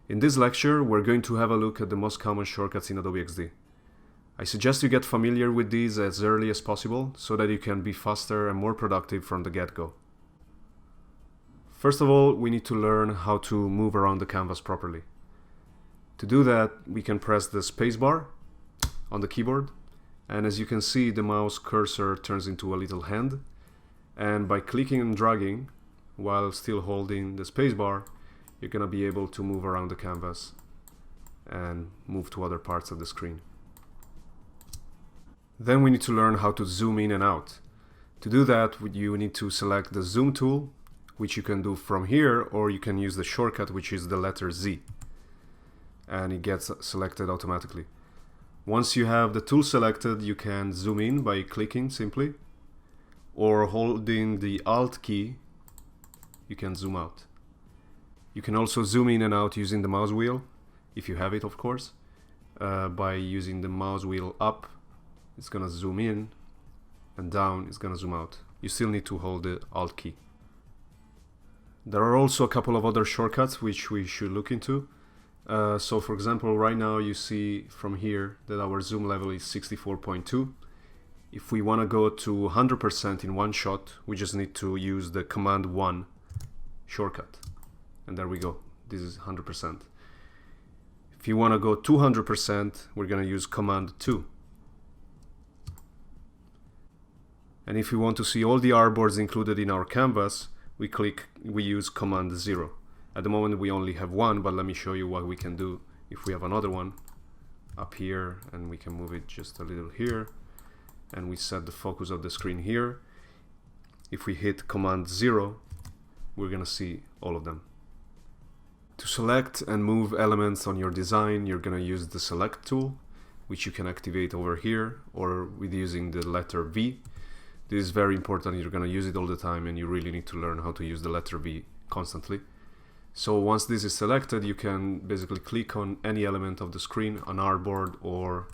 In this lecture, we're going to have a look at the most common shortcuts in Adobe XD. I suggest you get familiar with these as early as possible so that you can be faster and more productive from the get-go. First of all, we need to learn how to move around the canvas properly. To do that, we can press the spacebar on the keyboard, and as you can see, the mouse cursor turns into a little hand, and by clicking and dragging while still holding the spacebar, you're going to be able to move around the canvas and move to other parts of the screen. Then we need to learn how to zoom in and out. To do that, you need to select the zoom tool, which you can do from here, or you can use the shortcut, which is the letter Z, and it gets selected automatically. Once you have the tool selected, you can zoom in by clicking simply, or holding the Alt key, you can zoom out. You can also zoom in and out using the mouse wheel, if you have it, of course. By using the mouse wheel up, it's gonna zoom in, and down, it's gonna zoom out. You still need to hold the Alt key. There are also a couple of other shortcuts which we should look into. So for example, right now you see from here that our zoom level is 64.2. If we want to go to 100% in one shot, we just need to use the Command 1 shortcut. And there we go, this is 100%. If you want to go 200%, we're going to use Command 2. And if we want to see all the artboards included in our canvas, we use Command 0. At the moment we only have one, but let me show you what we can do if we have another one up here, and we can move it just a little here, and we set the focus of the screen here. If we hit Command 0, we're gonna see all of them. To select and move elements on your design, you're gonna use the Select tool, which you can activate over here, or with using the letter V. This is very important, you're gonna use it all the time, and you really need to learn how to use the letter V constantly. So once this is selected, you can basically click on any element of the screen, an artboard or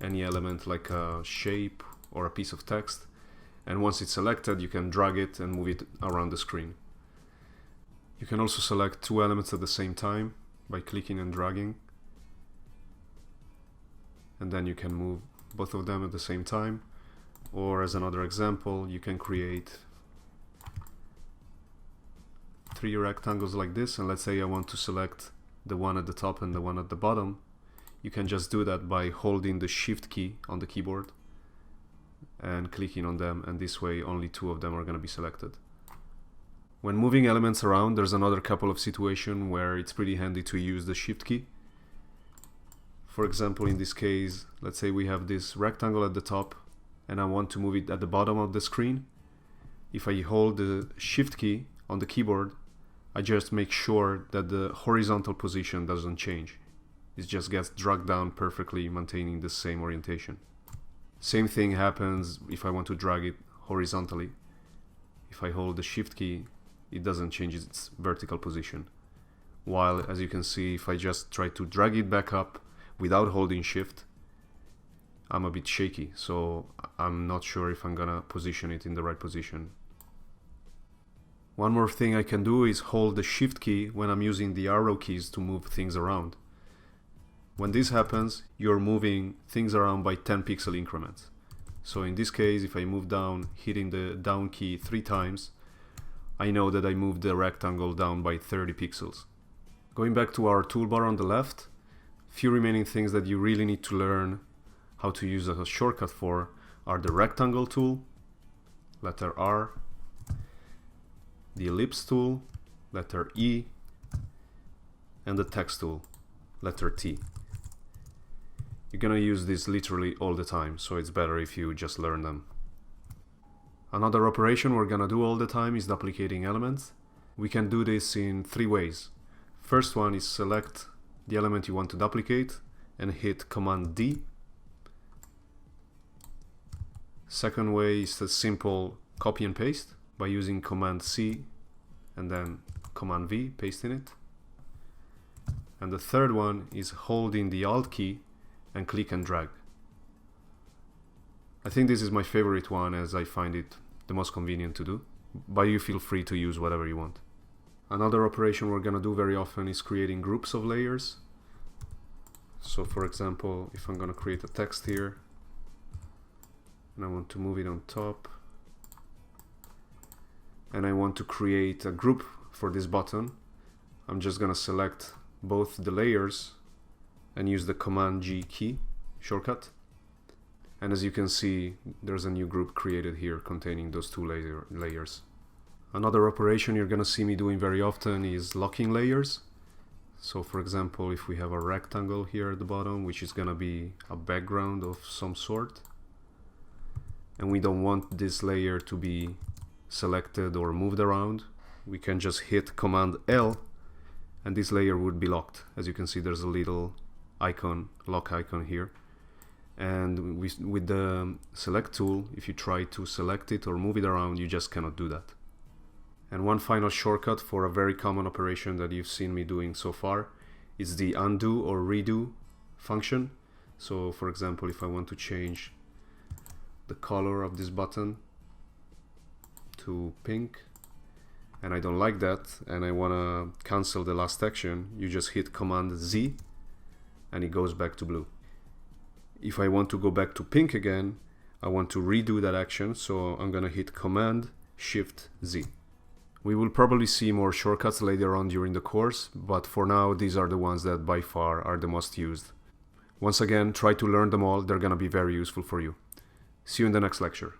any element like a shape or a piece of text. And once it's selected, you can drag it and move it around the screen. You can also select two elements at the same time by clicking and dragging. And then you can move both of them at the same time. Or as another example, you can create 3 rectangles like this, and let's say I want to select the one at the top and the one at the bottom. You can just do that by holding the Shift key on the keyboard and clicking on them, and this way only 2 of them are going to be selected. When moving elements around, there's another couple of situations where it's pretty handy to use the Shift key. For example, in this case, let's say we have this rectangle at the top and I want to move it at the bottom of the screen. If I hold the Shift key on the keyboard, I just make sure that the horizontal position doesn't change. It just gets dragged down perfectly, maintaining the same orientation. Same thing happens if I want to drag it horizontally. If I hold the Shift key, it doesn't change its vertical position. While, as you can see, if I just try to drag it back up without holding Shift, I'm a bit shaky, so I'm not sure if I'm gonna position it in the right position. One more thing I can do is hold the Shift key when I'm using the arrow keys to move things around. When this happens, you're moving things around by 10 pixel increments. So in this case, if I move down, hitting the down key 3 times, I know that I moved the rectangle down by 30 pixels. Going back to our toolbar on the left, few remaining things that you really need to learn how to use as a shortcut for are the rectangle tool, letter R, the ellipse tool, letter E, and the text tool, letter T. You're gonna use this literally all the time, so it's better if you just learn them. Another operation we're gonna do all the time is duplicating elements. We can do this in 3 ways. First one is select the element you want to duplicate and hit Command D. Second way is a simple copy and paste by using Command C and then Command V, pasting it. And the third one is holding the Alt key and click and drag. I think this is my favorite one as I find it the most convenient to do, but you feel free to use whatever you want. Another operation we're gonna do very often is creating groups of layers. So for example, if I'm gonna create a text here and I want to move it on top, and I want to create a group for this button, I'm just gonna select both the layers and use the Command G key shortcut. And as you can see, there's a new group created here containing those two layers. Another operation you're gonna see me doing very often is locking layers. So for example, if we have a rectangle here at the bottom, which is gonna be a background of some sort, and we don't want this layer to be selected or moved around, we can just hit Command L and this layer would be locked. As you can see, there's a little icon, lock icon here. And with the select tool, if you try to select it or move it around, you just cannot do that. And one final shortcut for a very common operation that you've seen me doing so far is the undo or redo function. So for example, if I want to change the color of this button to pink, and I don't like that, and I want to cancel the last action, you just hit Command Z and it goes back to blue. If I want to go back to pink again, I want to redo that action, so I'm gonna hit Command Shift Z. We will probably see more shortcuts later on during the course, but for now these are the ones that by far are the most used. Once again, try to learn them all, they're gonna be very useful for you. See you in the next lecture.